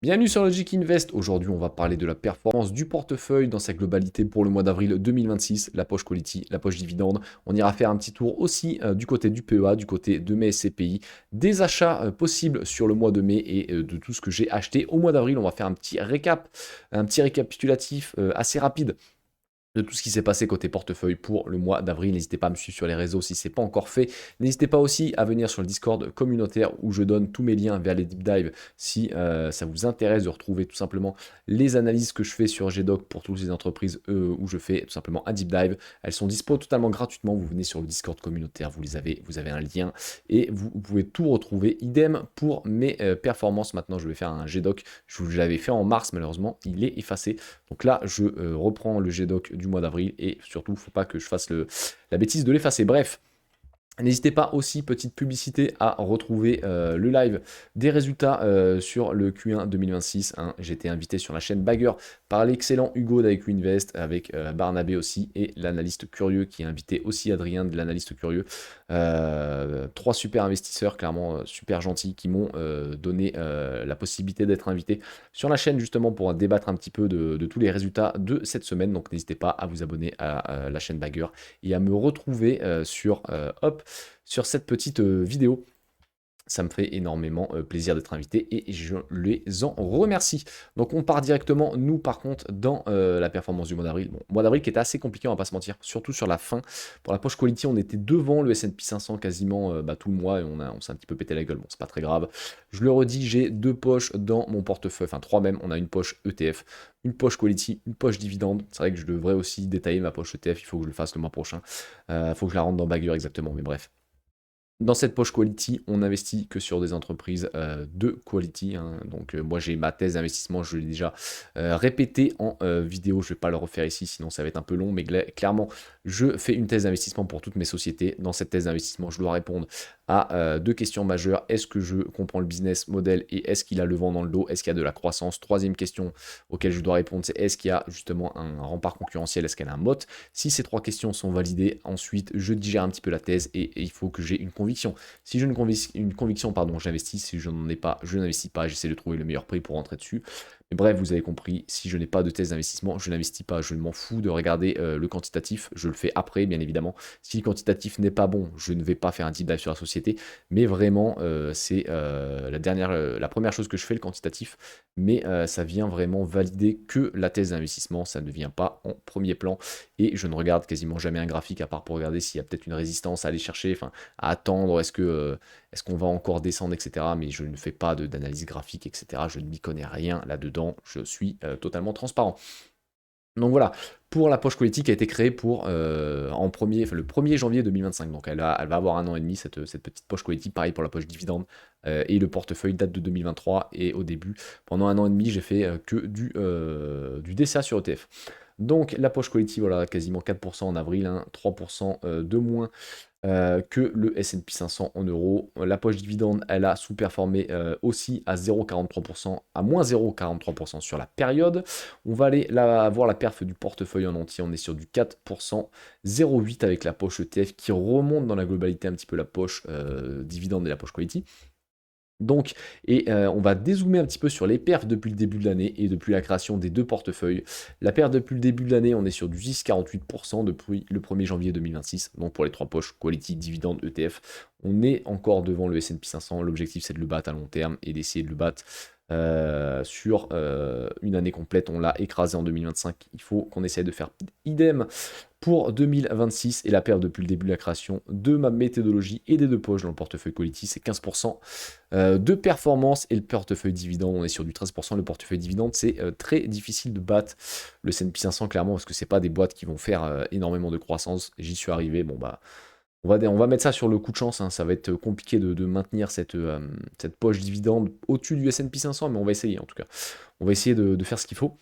Bienvenue sur Logic Invest. Aujourd'hui, on va parler de la performance du portefeuille dans sa globalité pour le mois d'avril 2026, la poche quality, la poche dividende. On ira faire un petit tour aussi du côté du PEA, du côté de mes SCPI, des achats possibles sur le mois de mai et de tout ce que j'ai acheté au mois d'avril. On va faire un petit récap, un petit récapitulatif assez rapide de tout ce qui s'est passé côté portefeuille pour le mois d'avril. N'hésitez pas à me suivre sur les réseaux si ce n'est pas encore fait. N'hésitez pas aussi à venir sur le Discord communautaire où je donne tous mes liens vers les deep dives si ça vous intéresse de retrouver tout simplement les analyses que je fais sur GDoc pour toutes les entreprises où je fais tout simplement un deep dive. Elles sont dispo totalement gratuitement. Vous venez sur le Discord communautaire, vous avez un lien et vous pouvez tout retrouver. Idem pour mes performances. Maintenant, je vais faire un GDoc. Je vous l'avais fait en mars, malheureusement, il est effacé. Donc là, je reprends le GDoc du mois d'avril et surtout, il ne faut pas que je fasse la bêtise de l'effacer. Bref, n'hésitez pas aussi, petite publicité, à retrouver le live des résultats sur le Q1 2026. Hein. J'ai été invité sur la chaîne Bagger par l'excellent Hugo d'IQ avec Barnabé aussi, et l'analyste curieux qui a invité aussi Adrien de l'analyste curieux. Trois super investisseurs, clairement super gentils, qui m'ont donné la possibilité d'être invité sur la chaîne justement pour débattre un petit peu de tous les résultats de cette semaine. Donc n'hésitez pas à vous abonner à la chaîne Bagger et à me retrouver sur cette petite vidéo. Ça me fait énormément plaisir d'être invité et je les en remercie. Donc on part directement, nous par contre, dans la performance du mois d'avril. Bon, mois d'avril qui était assez compliqué, on va pas se mentir, surtout sur la fin. Pour la poche quality, on était devant le S&P 500 quasiment tout le mois et on s'est un petit peu pété la gueule. Bon, c'est pas très grave. Je le redis, j'ai deux poches dans mon portefeuille, enfin trois même. On a une poche ETF, une poche quality, une poche dividende. C'est vrai que je devrais aussi détailler ma poche ETF, il faut que je le fasse le mois prochain. Il faut que je la rentre dans Bagger exactement, mais bref. Dans cette poche quality, on n'investit que sur des entreprises de quality. Hein. Donc moi j'ai ma thèse d'investissement, je l'ai déjà répété en vidéo, je ne vais pas le refaire ici, sinon ça va être un peu long, mais clairement, je fais une thèse d'investissement pour toutes mes sociétés. Dans cette thèse d'investissement, je dois répondre à deux questions majeures. Est-ce que je comprends le business model et est-ce qu'il a le vent dans le dos? Est-ce qu'il y a de la croissance? Troisième question auquel je dois répondre, c'est est-ce qu'il y a justement un rempart concurrentiel? Est-ce qu'elle a un moat? Si ces trois questions sont validées, ensuite je digère un petit peu la thèse et il faut que j'ai une conviction. Si j'ai une conviction, pardon, j'investis. Si je n'en ai pas, je n'investis pas. J'essaie de trouver le meilleur prix pour rentrer dessus. Mais bref, vous avez compris, si je n'ai pas de thèse d'investissement, je n'investis pas. Je m'en fous de regarder le quantitatif. Je le fais après, bien évidemment. Si le quantitatif n'est pas bon, je ne vais pas faire un deep dive sur la société. Mais vraiment, c'est la première chose que je fais, le quantitatif. Mais ça vient vraiment valider que la thèse d'investissement. Ça ne vient pas en premier plan. Et je ne regarde quasiment jamais un graphique, à part pour regarder s'il y a peut-être une résistance à aller chercher, enfin, à attendre, est-ce qu'on va encore descendre, etc. Mais je ne fais pas d'analyse graphique, etc. Je n'y connais rien là-dedans. Je suis totalement transparent. Donc voilà, pour la poche politique qui a été créée le 1er janvier 2025. Donc elle va avoir un an et demi, cette petite poche politique. Pareil pour la poche dividende. Et le portefeuille date de 2023. Et au début, pendant un an et demi, j'ai fait que du DCA sur ETF. Donc la poche quality, voilà, quasiment 4% en avril, hein, 3% de moins que le S&P 500 en euros. La poche dividende, elle a sous-performé aussi à 0,43%, à moins 0,43% sur la période. On va aller voir la perf du portefeuille en entier. On est sur du 4%, 0,8 avec la poche ETF qui remonte dans la globalité un petit peu la poche dividende et la poche quality. Donc, on va dézoomer un petit peu sur les perfs depuis le début de l'année et depuis la création des deux portefeuilles. La perte depuis le début de l'année, on est sur du 10,48% depuis le 1er janvier 2026. Donc pour les trois poches, Quality, Dividende, ETF, on est encore devant le S&P 500. L'objectif, c'est de le battre à long terme et d'essayer de le battre sur une année complète. On l'a écrasé en 2025. Il faut qu'on essaye de faire idem pour 2026 et la perte depuis le début de la création de ma méthodologie et des deux poches dans le portefeuille Quality, c'est 15% de performance et le portefeuille dividende, on est sur du 13%. Le portefeuille dividende, c'est très difficile de battre le S&P 500 clairement parce que c'est pas des boîtes qui vont faire énormément de croissance. J'y suis arrivé, bon bah on va mettre ça sur le coup de chance, hein. Ça va être compliqué de maintenir cette poche dividende au-dessus du S&P 500, mais on va essayer en tout cas. On va essayer de faire ce qu'il faut.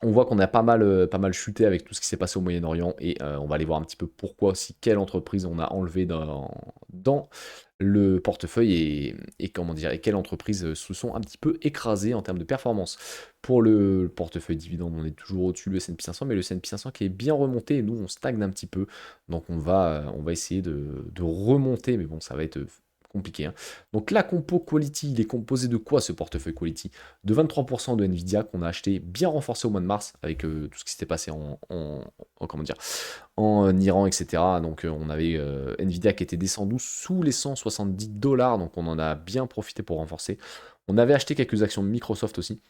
On voit qu'on a pas mal chuté avec tout ce qui s'est passé au Moyen-Orient et on va aller voir un petit peu pourquoi aussi, quelle entreprise on a enlevé dans le portefeuille et comment dire, et quelles entreprises se sont un petit peu écrasées en termes de performance. Pour le portefeuille dividende, on est toujours au-dessus du S&P 500, mais le S&P 500 qui est bien remonté et nous on stagne un petit peu. Donc on va essayer de remonter, mais bon, ça va être compliqué, hein. Donc la compo Quality, il est composé de quoi ce portefeuille Quality? De 23% de Nvidia qu'on a acheté bien renforcé au mois de mars avec tout ce qui s'était passé comment dire, en Iran, etc. Donc on avait Nvidia qui était descendu sous les 170 dollars, donc on en a bien profité pour renforcer. On avait acheté quelques actions de Microsoft aussi.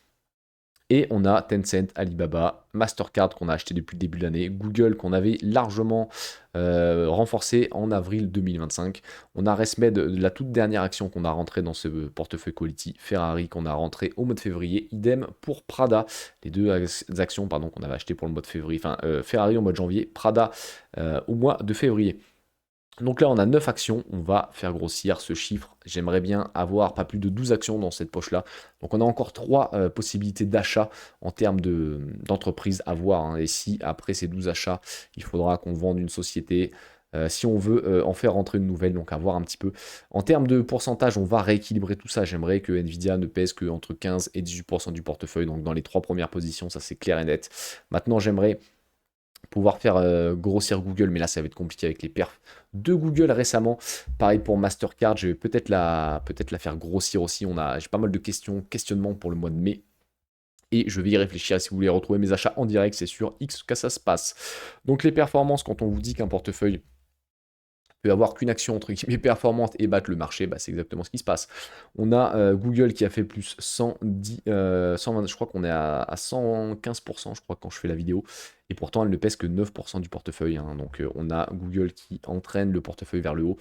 Et on a Tencent, Alibaba, Mastercard qu'on a acheté depuis le début de l'année, Google qu'on avait largement renforcé en avril 2025. On a Resmed, la toute dernière action qu'on a rentrée dans ce portefeuille Quality, Ferrari qu'on a rentré au mois de février, idem pour Prada, les deux actions pardon, qu'on avait achetées pour le mois de février, enfin Ferrari au mois de janvier, Prada au mois de février. Donc là, on a 9 actions, on va faire grossir ce chiffre. J'aimerais bien avoir pas plus de 12 actions dans cette poche-là. Donc on a encore 3 possibilités d'achat en termes d'entreprise à voir, hein. Et si après ces 12 achats, il faudra qu'on vende une société, si on veut en faire rentrer une nouvelle, donc à voir un petit peu. En termes de pourcentage, on va rééquilibrer tout ça. J'aimerais que Nvidia ne pèse qu'entre 15 et 18% du portefeuille, donc dans les 3 premières positions, ça c'est clair et net. Maintenant, j'aimerais pouvoir faire grossir Google, mais là ça va être compliqué avec les perfs de Google récemment. Pareil pour Mastercard, je vais peut-être la faire grossir aussi. J'ai pas mal de questionnements pour le mois de mai. Et je vais y réfléchir. Si vous voulez retrouver mes achats en direct, c'est sur X que ça se passe. Donc les performances, quand on vous dit qu'un portefeuille peut avoir qu'une action entre guillemets performante et battre le marché, bah, c'est exactement ce qui se passe. On a Google qui a fait plus 110, 120, je crois qu'on est à 115%, je crois, quand je fais la vidéo, et pourtant elle ne pèse que 9% du portefeuille, hein. Donc on a Google qui entraîne le portefeuille vers le haut.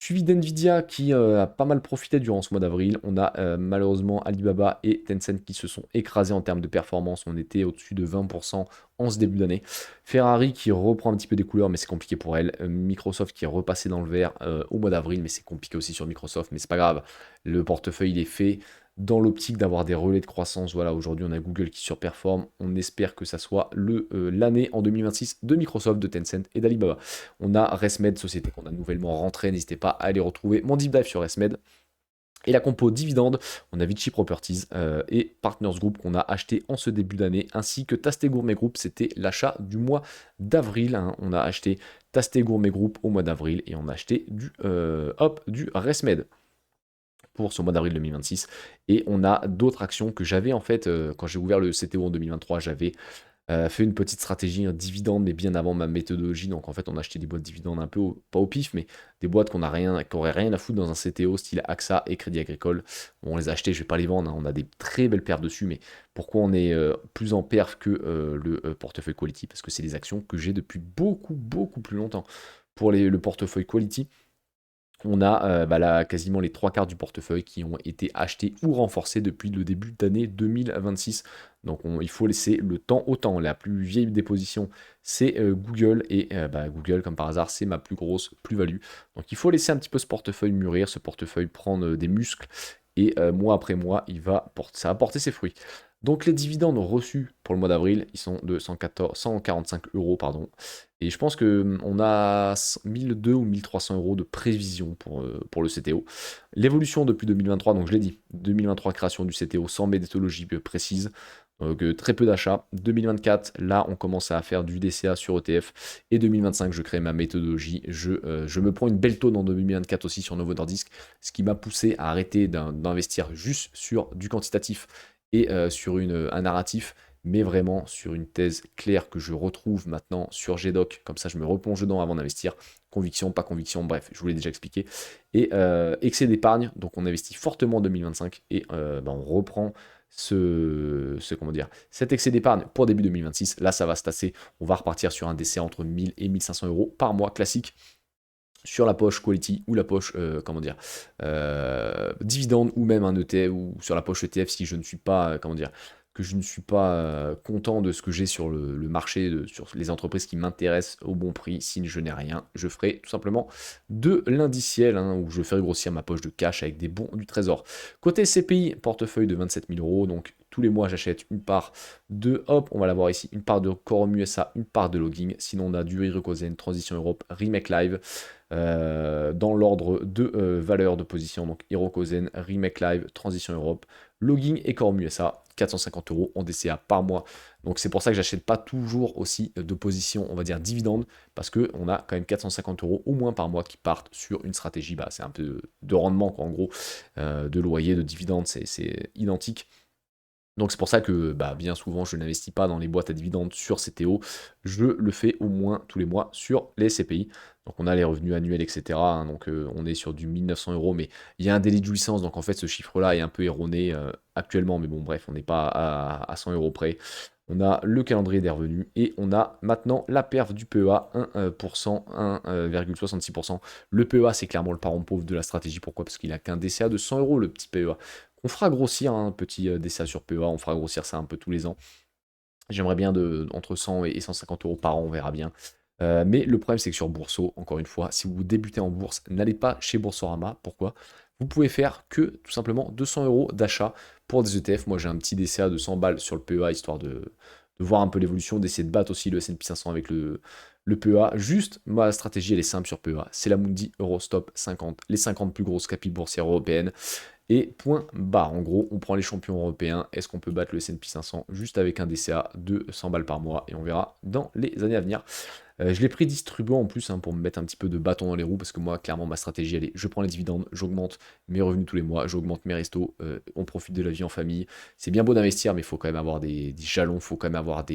Suivi d'Nvidia qui a pas mal profité durant ce mois d'avril. On a malheureusement Alibaba et Tencent qui se sont écrasés en termes de performance. On était au-dessus de 20% en ce début d'année. Ferrari qui reprend un petit peu des couleurs, mais c'est compliqué pour elle. Microsoft qui est repassé dans le vert au mois d'avril, mais c'est compliqué aussi sur Microsoft, mais c'est pas grave. Le portefeuille il est fait dans l'optique d'avoir des relais de croissance. Voilà, aujourd'hui on a Google qui surperforme. On espère que ça soit l'année en 2026 de Microsoft, de Tencent et d'Alibaba. On a Resmed, société qu'on a nouvellement rentrée. N'hésitez pas à aller retrouver mon deep dive sur Resmed. Et la compo dividende, on a Vici Properties et Partners Group qu'on a acheté en ce début d'année, ainsi que Tasté Gourmet Group, c'était l'achat du mois d'avril, hein. On a acheté Tasté Gourmet Group au mois d'avril et on a acheté du Resmed pour ce mois d'avril 2026. Et on a d'autres actions que j'avais en fait, quand j'ai ouvert le CTO en 2023, j'avais fait une petite stratégie, un dividende, mais bien avant ma méthodologie. Donc en fait, on a acheté des boîtes dividendes un peu, pas au pif, mais des boîtes qu'on a rien, qui n'auraient rien à foutre dans un CTO, style AXA et Crédit Agricole. Bon, on les a achetées, je ne vais pas les vendre, hein. On a des très belles perfs dessus, mais pourquoi on est plus en perf que le portefeuille Quality? Parce que c'est des actions que j'ai depuis beaucoup, beaucoup plus longtemps. Pour le portefeuille Quality, on a là, quasiment les 3 quarts du portefeuille qui ont été achetés ou renforcés depuis le début d'année 2026. Donc il faut laisser le temps au temps. La plus vieille des positions, c'est Google. Et Google, comme par hasard, c'est ma plus grosse plus-value. Donc il faut laisser un petit peu ce portefeuille mûrir, ce portefeuille prendre des muscles. Et mois après mois, ça va porter ses fruits. Donc les dividendes reçus pour le mois d'avril, ils sont de 145 euros, pardon. Et je pense qu'on a 1200 ou 1300 euros de prévision pour le CTO. L'évolution depuis 2023, donc je l'ai dit, 2023 création du CTO sans méthodologie précise, donc très peu d'achats. 2024, là on commence à faire du DCA sur ETF. Et 2025, je crée ma méthodologie. Je me prends une belle taux en 2024 aussi sur Novo Nordisk, ce qui m'a poussé à arrêter d'investir juste sur du quantitatif et sur un narratif, mais vraiment sur une thèse claire que je retrouve maintenant sur GDoc. Comme ça, je me replonge dedans avant d'investir. Conviction, pas conviction, bref, je vous l'ai déjà expliqué. Et excès d'épargne, donc on investit fortement en 2025 et on reprend cet excès d'épargne pour début 2026. Là, ça va se tasser. On va repartir sur un décès entre 1000 et 1500 euros par mois classique sur la poche Quality ou la poche dividende ou même un ETF ou sur la poche ETF si je ne suis pas que je ne suis pas content de ce que j'ai sur le marché, sur les entreprises qui m'intéressent au bon prix. Si je n'ai rien, je ferai tout simplement de l'indiciel, hein, où je ferai grossir ma poche de cash avec des bons du trésor. Côté CPI, portefeuille de 27 000 euros, donc tous les mois j'achète une part de, hop, on va l'avoir ici, une part de Quorum USA, une part de Logging. Sinon on a du Hirokozen, Transition Europe, Remake Live, dans l'ordre de valeur de position, donc Hirokozen, Remake Live, Transition Europe, Logging et Quorum USA. 450 € en DCA par mois. Donc c'est pour ça que j'achète pas toujours aussi de position, on va dire dividende, parce qu'on a quand même 450 € au moins par mois qui partent sur une stratégie. Bah, c'est un peu de rendement, quoi, en gros, de loyer, de dividende, c'est identique. Donc c'est pour ça que bah, bien souvent je n'investis pas dans les boîtes à dividendes sur CTO, je le fais au moins tous les mois sur les CPI. Donc on a les revenus annuels, etc. Hein, donc on est sur du 1900 €, mais il y a un délai de jouissance, donc en fait ce chiffre-là est un peu erroné actuellement, mais bon bref, on n'est pas à 100 € près. On a le calendrier des revenus et on a maintenant la perf du PEA, 1%, 1,66%. Le PEA, c'est clairement le parent pauvre de la stratégie. Pourquoi? Parce qu'il a qu'un DCA de 100 € le petit PEA. On fera grossir un petit DCA sur PEA, on fera grossir ça un peu tous les ans. J'aimerais bien entre 100 et 150 € par an, on verra bien. Mais le problème, c'est que sur Bourso, encore une fois, si vous débutez en bourse, n'allez pas chez Boursorama. Pourquoi? Vous pouvez faire que tout simplement 200 € d'achat pour des ETF. Moi, j'ai un petit DCA de 100 balles sur le PEA, histoire de voir un peu l'évolution, d'essayer de battre aussi le S&P 500 avec le PEA. Juste, ma stratégie, elle est simple sur PEA. C'est la Mundi Eurostop 50, les 50 plus grosses capitales boursières européennes. Et point barre, en gros, on prend les champions européens. Est-ce qu'on peut battre le S&P 500 juste avec un DCA de 100 balles par mois? Et on verra dans les années à venir. Je l'ai pris distribuant en plus pour me mettre un petit peu de bâton dans les roues, parce que moi, clairement, ma stratégie, elle est, je prends les dividendes, j'augmente mes revenus tous les mois, j'augmente mes restos, on profite de la vie en famille. C'est bien beau d'investir, mais il faut quand même avoir des jalons, il faut quand même avoir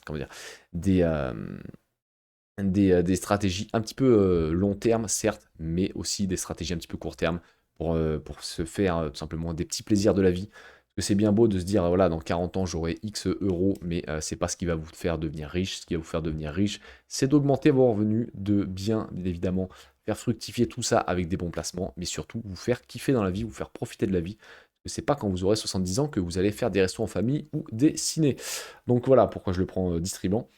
comment dire, des, des stratégies un petit peu long terme, certes, mais aussi des stratégies un petit peu court terme pour se faire tout simplement des petits plaisirs de la vie. Parce que c'est bien beau de se dire, voilà, dans 40 ans, j'aurai X euros, mais c'est pas ce qui va vous faire devenir riche. Ce qui va vous faire devenir riche, c'est d'augmenter vos revenus, de bien évidemment faire fructifier tout ça avec des bons placements, mais surtout vous faire kiffer dans la vie, vous faire profiter de la vie. Parce que c'est pas quand vous aurez 70 ans que vous allez faire des restos en famille ou des ciné. Donc voilà pourquoi je le prends distribuant.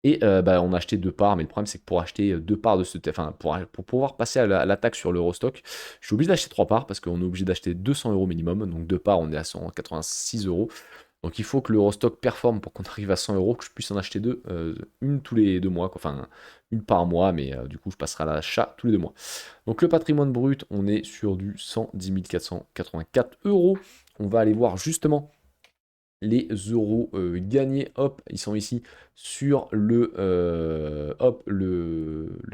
Et bah, on a acheté 2 parts, mais le problème c'est que pour acheter 2 parts de ce enfin pour pouvoir passer à l'attaque sur l'Eurostock, je suis obligé d'acheter 3 parts parce qu'on est obligé d'acheter 200 € minimum. Donc 2 parts, on est à 186 €. Donc il faut que l'Eurostock performe pour qu'on arrive à 100 €, que je puisse en acheter 2, une tous les 2 mois, quoi. Enfin une par mois, mais du coup je passerai à l'achat tous les 2 mois. Donc le patrimoine brut, on est sur du 110 484 €. On va aller voir justement les euros gagnés, hop, ils sont ici sur hop,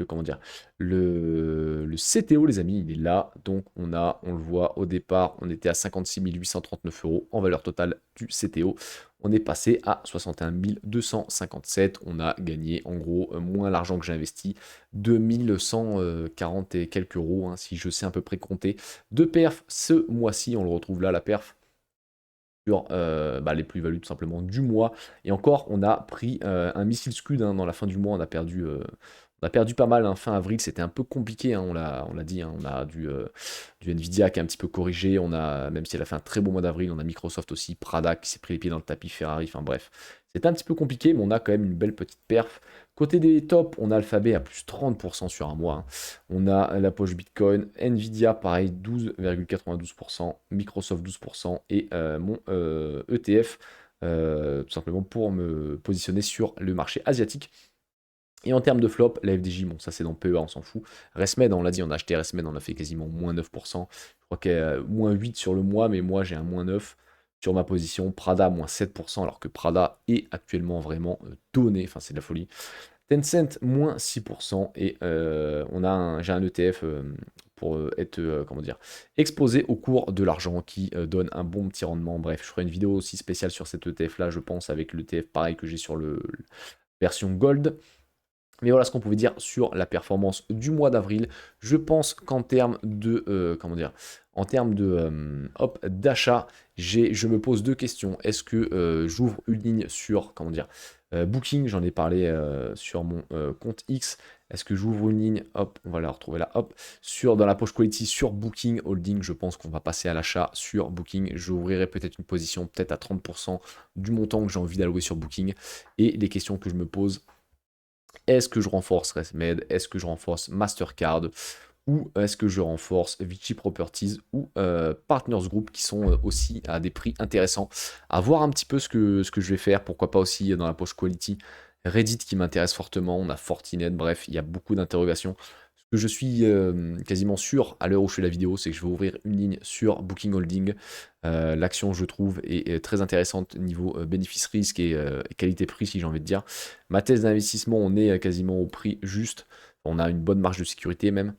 comment dire, le CTO, les amis, il est là. Donc on le voit au départ, on était à 56 839 € en valeur totale du CTO. On est passé à 61 257. On a gagné en gros moins l'argent que j'ai investi, 2140 et quelques euros, hein, si je sais à peu près compter. De perf ce mois-ci, on le retrouve là, la perf sur bah, les plus-values tout simplement du mois. Et encore, on a pris un missile Scud dans la fin du mois, on a perdu pas mal. Hein. Fin avril, c'était un peu compliqué, hein, on l'a dit, hein, on a du Nvidia qui est un petit peu corrigé, on a, même si elle a fait un très beau mois d'avril, on a Microsoft aussi, Prada qui s'est pris les pieds dans le tapis, Ferrari, enfin bref. C'était un petit peu compliqué, mais on a quand même une belle petite perf. Côté des tops, on a Alphabet à plus 30% sur un mois. Hein. On a la poche Bitcoin, Nvidia pareil 12,92%, Microsoft 12% et mon ETF tout simplement pour me positionner sur le marché asiatique. Et en termes de flop, la FDJ, bon ça c'est dans PEA, on s'en fout. Resmed, on l'a dit, on a acheté Resmed, on a fait quasiment moins 9%. Je crois qu'il y a moins 8 sur le mois, mais moi j'ai un moins 9 sur ma position. Prada, moins 7%, alors que Prada est actuellement vraiment donné, enfin c'est de la folie. Tencent, moins 6%. Et j'ai un ETF pour être, comment dire, exposé au cours de l'argent qui donne un bon petit rendement. Bref, je ferai une vidéo aussi spéciale sur cet ETF-là, je pense, avec l'ETF pareil que j'ai sur le version Gold. Mais voilà ce qu'on pouvait dire sur la performance du mois d'avril. Je pense qu'en termes de, comment dire, en termes de d'achat, je me pose deux questions. Est-ce que j'ouvre une ligne sur, comment dire, Booking, j'en ai parlé sur mon compte X. Est-ce que j'ouvre une ligne, hop, on va la retrouver là, hop, dans la poche quality sur Booking Holding, je pense qu'on va passer à l'achat sur Booking. J'ouvrirai peut-être une position, peut-être à 30% du montant que j'ai envie d'allouer sur Booking. Et les questions que je me pose, est-ce que je renforce Resmed? Est-ce que je renforce Mastercard? Ou est-ce que je renforce Vichy Properties ou Partners Group qui sont aussi à des prix intéressants? À voir un petit peu ce que je vais faire. Pourquoi pas aussi dans la poche Quality Reddit qui m'intéresse fortement. On a Fortinet. Bref, il y a beaucoup d'interrogations Ce que je suis quasiment sûr à l'heure où je fais la vidéo, c'est que je vais ouvrir une ligne sur Booking Holding. L'action, je trouve, est très intéressante niveau bénéfice-risque et qualité-prix, si j'ai envie de dire. Ma thèse d'investissement, on est quasiment au prix juste. On a une bonne marge de sécurité même.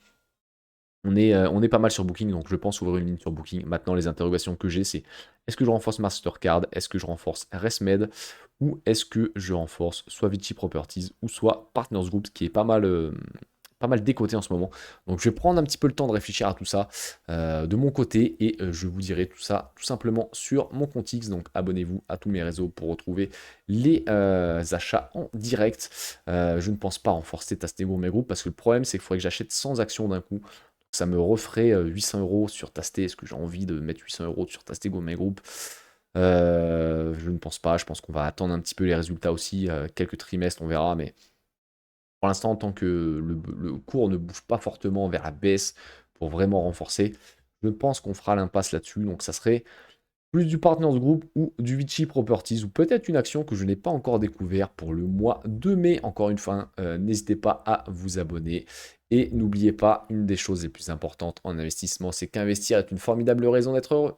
On est pas mal sur Booking, donc je pense ouvrir une ligne sur Booking. Maintenant, les interrogations que j'ai, c'est est-ce que je renforce Mastercard, est-ce que je renforce ResMed, ou est-ce que je renforce soit Vici Properties, ou soit Partners Group, qui est pas mal décoté en ce moment. Donc je vais prendre un petit peu le temps de réfléchir à tout ça de mon côté, et je vous dirai tout ça tout simplement sur mon compte X. Donc abonnez-vous à tous mes réseaux pour retrouver les achats en direct. Je ne pense pas renforcer Tasté Gourmet Group, parce que le problème, c'est qu'il faudrait que j'achète 100 actions d'un coup. Ça me referait 800 euros sur Tasté. Est-ce que j'ai envie de mettre 800 euros sur Tasté Gourmet Group? Je ne pense pas. Je pense qu'on va attendre un petit peu les résultats aussi. Quelques trimestres, on verra. Mais pour l'instant, tant que le cours ne bouge pas fortement vers la baisse pour vraiment renforcer, je pense qu'on fera l'impasse là-dessus. Donc ça serait plus du Partners Group ou du Vici Properties, ou peut-être une action que je n'ai pas encore découvert pour le mois de mai. Encore une fois, n'hésitez pas à vous abonner. Et n'oubliez pas, une des choses les plus importantes en investissement, c'est qu'investir est une formidable raison d'être heureux.